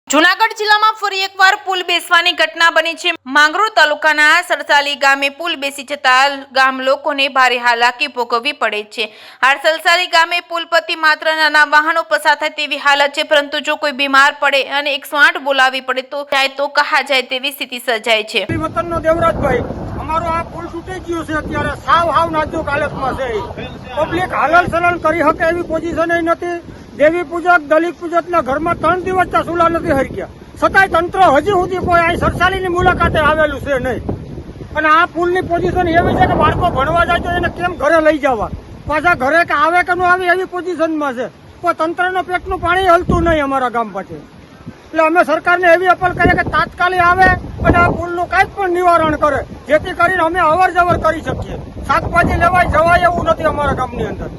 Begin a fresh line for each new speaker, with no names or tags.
જૂનાગઢ જિલ્લામાં ફરી એકવાર પુલ બેસવાની ઘટના બની છે। માંગરોળ તાલુકાના સરસાલી ગામે પુલ બેસી જતા ગામ લોકોને ભારે હાલાકી ભોગવવી પડે છે। હાલ સરસાલી ગામે પુલ પરથી માત્ર નાના વાહનો પસાર થાય તેવી હાલત છે, પરંતુ જો કોઈ બીમાર પડે અને 108 બોલાવવી પડે તો કહા જાય તેવી સ્થિતિ સર્જાય છે।
વતનનો દેવરાજભાઈ, અમારો આ પુલ તૂટી ગયો છે, અત્યારે સાવ નાજુક હાલતમાં છે। પબ્લિક હાલલ સલલ કરી શકે એવી પોઝિશન નથી। દેવી પૂજક દલિત પૂજકના ઘરમાં 3 દિવસના સુલા નથી હરક્યા, છતાંય તંત્ર હજી સુધી કોઈ અહીં સરસાલીની મુલાકાતે આવેલું છે નહીં। અને આ પુલની પોઝિશન એવી છે કે બાળકો ભણવા જાય તો એને કેમ ઘરે લઈ જવા, પાછા ઘરે કે આવે કે ન આવે એવી પોઝિશનમાં છે। કોઈ તંત્રનો પેટનું પાણી હલતું નહીં અમારા ગામ પાસે। એટલે અમે સરકારને એવી અપીલ કરીએ કે તાત્કાલિક આવે અને આ પુલનું કાંઈક પણ નિવારણ કરે, જેથી કરીને અમે અવર જવર કરી શકીએ। શાકભાજી લેવાય જવાય એવું નથી અમારા ગામની અંદર।